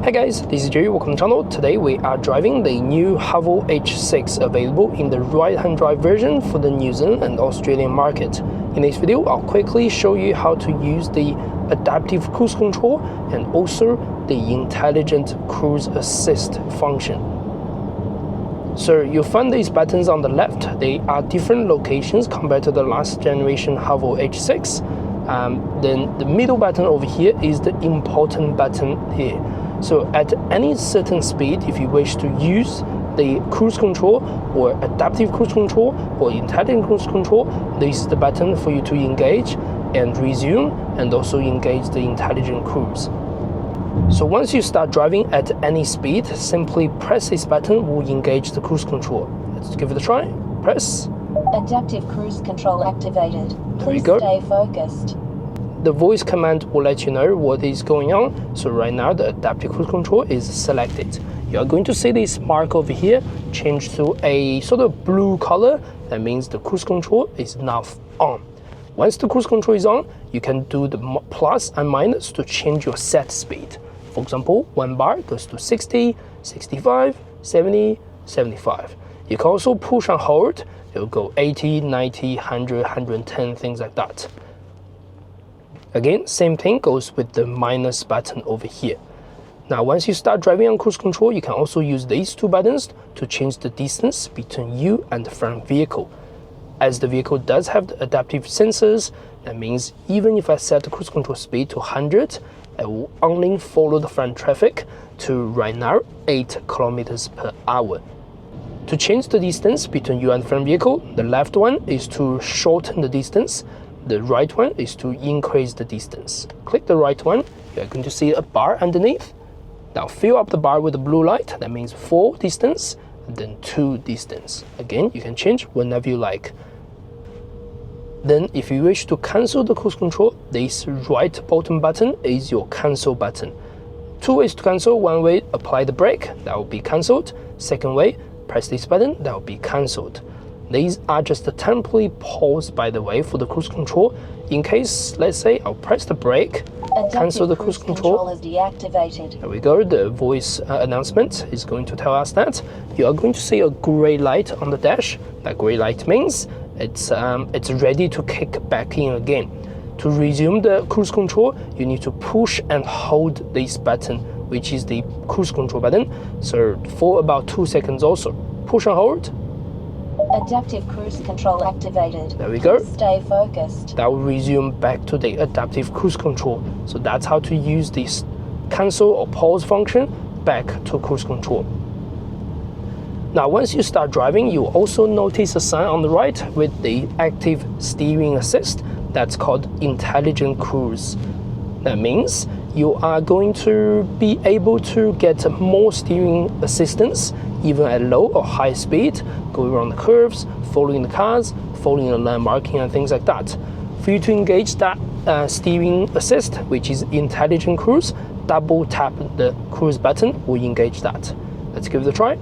Hey guys, this is Jerry, welcome to the channel. Today we are driving the new Haval H6 available in the right-hand drive version for the New Zealand and Australian market. In this video, I'll quickly show you how to use the adaptive cruise control and also the intelligent cruise assist function. So you'll find these buttons on the left. They are different locations compared to the last generation Haval H6. Then the middle button over here is the important button here. So at any certain speed, if you wish to use the cruise control or adaptive cruise control or intelligent cruise control, this is the button for you to engage and resume and also engage the intelligent cruise. So once you start driving at any speed, simply press this button will engage the cruise control. Let's give it a try. Press. Adaptive cruise control activated. Please stay focused. The voice command will let you know what is going on. So right now the adaptive cruise control is selected. You are going to see this mark over here change to a sort of blue color. That means the cruise control is now on. Once the cruise control is on, you can do the plus and minus to change your set speed. For example, one bar goes to 60, 65, 70, 75. You can also push and hold. It'll go 80, 90, 100, 110, things like that. Again, same thing goes with the minus button over here. Now, once you start driving on cruise control, you can also use these two buttons to change the distance between you and the front vehicle. As the vehicle does have the adaptive sensors, that means even if I set the cruise control speed to 100, it will only follow the front traffic to right now 8 kilometers per hour. To change the distance between you and the front vehicle, the left one is to shorten the distance. The right one is to increase the distance. Click the right one, you're going to see a bar underneath. Now fill up the bar with the blue light, that means 4 distance, and then 2 distance. Again, you can change whenever you like. Then if you wish to cancel the cruise control, this right bottom button is your cancel button. 2 ways to cancel. One way, apply the brake, that will be cancelled. Second way, press this button, that will be cancelled. These are just a temporary pause, by the way, for the cruise control. In case, let's say, I'll press the brake, cancel the cruise control. Is deactivated. There we go. The voice announcement is going to tell us that you are going to see a gray light on the dash. That gray light means it's ready to kick back in again. To resume the cruise control, you need to push and hold this button, which is the cruise control button. So for about 2 seconds also. Push and hold. Adaptive cruise control activated. There we go. Please stay focused. That will resume back to the adaptive cruise control. So that's how to use this cancel or pause function back to cruise control. Now, once you start driving, you also notice a sign on the right with the active steering assist. That's called intelligent cruise. That means you are going to be able to get more steering assistance even at low or high speed, going around the curves, following the cars, following the line marking and things like that. For you to engage that steering assist, which is intelligent cruise, double tap the cruise button will engage that. Let's give it a try.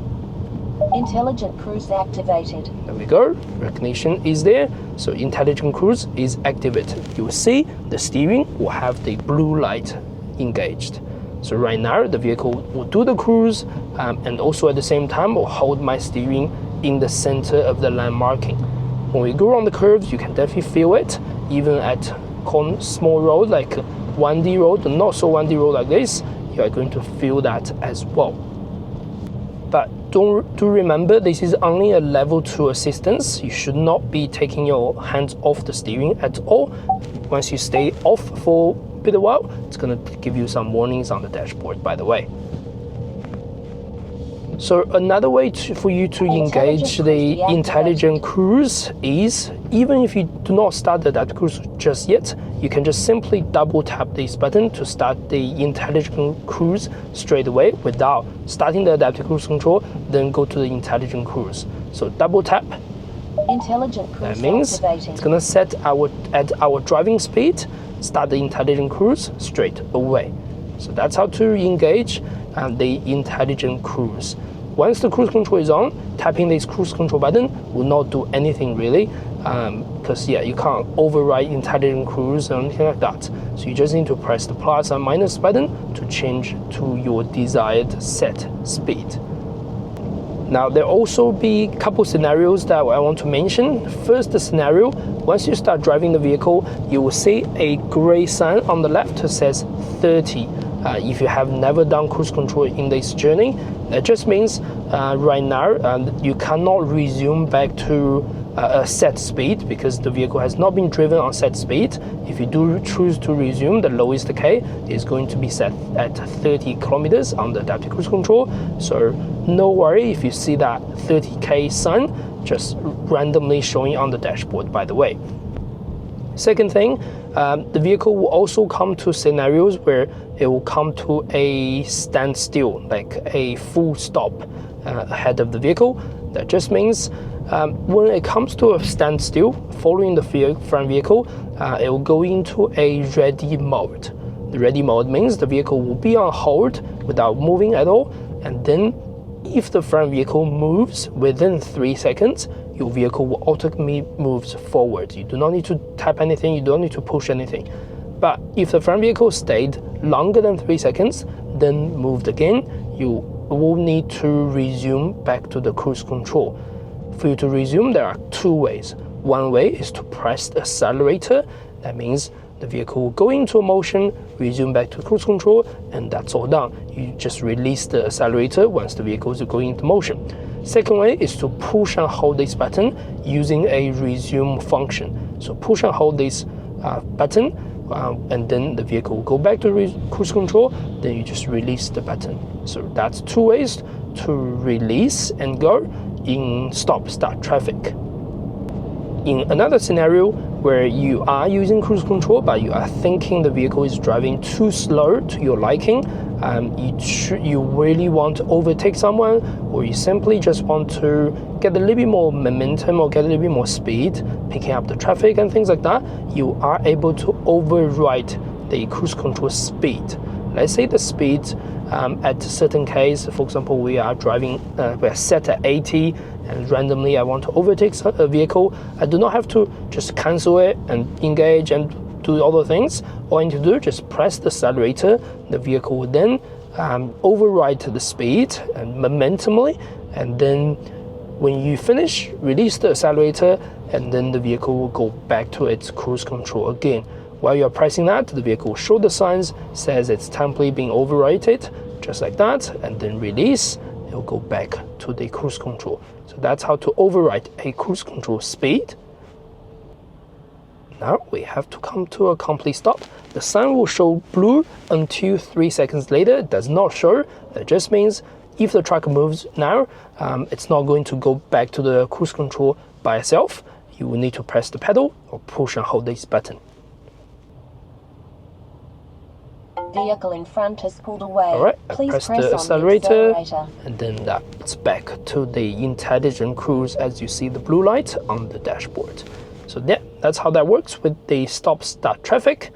Intelligent cruise activated. There we go. Recognition is there. So intelligent cruise is activated. You will see the steering will have the blue light engaged. So right now the vehicle will do the cruise and also at the same time will hold my steering in the center of the line marking. When we go around the curves, you can definitely feel it, even at small road like 1D road, not so 1D road like this, you are going to feel that as well. But do remember, this is only a level 2 assistance. You should not be taking your hands off the steering at all. Once you stay off for a bit of a while, it's going to give you some warnings on the dashboard, by the way. So another way for you to engage the intelligent cruise is, even if you do not start the adaptive cruise just yet, you can just simply double tap this button to start the intelligent cruise straight away without starting the adaptive cruise control, then go to the intelligent cruise. So double tap. Intelligent cruise that means activated. It's gonna set at our driving speed, start the intelligent cruise straight away. So that's how to engage the intelligent cruise. once the cruise control is on, tapping this cruise control button will not do anything really, because yeah, you can't override intelligent cruise or anything like that. So you just need to press the plus and minus button to change to your desired set speed. Now, there'll also be a couple scenarios that I want to mention. First, the scenario, once you start driving the vehicle, you will see a gray sign on the left that says 30. If you have never done cruise control in this journey, that just means right now you cannot resume back to a set speed because the vehicle has not been driven on set speed. If you do choose to resume, the lowest K is going to be set at 30 kilometers on the adaptive cruise control. So no worry if you see that 30K sign just randomly showing on the dashboard, by the way. Second thing, the vehicle will also come to scenarios where it will come to a standstill, like a full stop ahead of the vehicle. That just means when it comes to a standstill following the front vehicle, it will go into a ready mode. The ready mode means the vehicle will be on hold without moving at all, and then if the front vehicle moves within 3 seconds, your vehicle will automatically move forward. You do not need to tap anything, you don't need to push anything. But if the front vehicle stayed longer than 3 seconds, then moved again, you will need to resume back to the cruise control. For you to resume, there are two ways. One way is to press the accelerator. That means the vehicle will go into a motion, resume back to cruise control, and that's all done. You just release the accelerator once the vehicle is going into motion. Second way is to push and hold this button using a resume function. So push and hold this button, and then the vehicle will go back to cruise control, then you just release the button. So that's two ways to release and go in stop-start traffic. In another scenario where you are using cruise control but you are thinking the vehicle is driving too slow to your liking, you really want to overtake someone, or you simply just want to get a little bit more momentum or get a little bit more speed, picking up the traffic and things like that, you are able to override the cruise control speed. Let's say the speed at a certain case, for example, we are driving, we're set at 80, and randomly I want to overtake a vehicle. I do not have to just cancel it and engage and do all the things. All I need to do, just press the accelerator. The vehicle will then override the speed and momentumly, and then when you finish, release the accelerator, and then the vehicle will go back to its cruise control again. While you're pressing that, the vehicle will show the signs, says it's temporarily being overridden, just like that, and then release, it'll go back to the cruise control. So that's how to override a cruise control speed. Now we have to come to a complete stop. The sign will show blue until 3 seconds later. It does not show. That just means if the truck moves now, it's not going to go back to the cruise control by itself. You will need to press the pedal or push and hold this button. Vehicle in front has pulled away. Alright, Please press press the accelerator, and then that's back to the intelligent cruise as you see the blue light on the dashboard. So yeah, that's how that works with the stop-start traffic.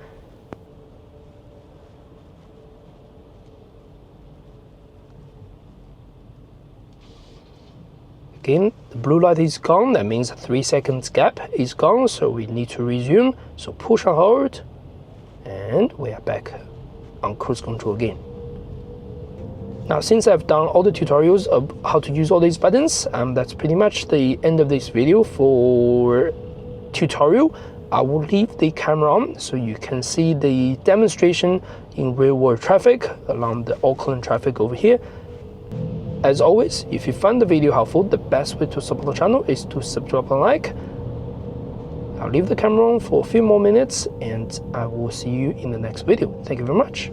Again, the blue light is gone, that means a 3 seconds gap is gone, so we need to resume. So push and hold, and we are back on cruise control again. Now, since I've done all the tutorials of how to use all these buttons, that's pretty much the end of this video for tutorial. I will leave the camera on so you can see the demonstration in real world traffic along the Auckland traffic over here. As always, if you found the video helpful, the best way to support the channel is to subscribe and like. I'll leave the camera on for a few more minutes, and I will see you in the next video. Thank you very much.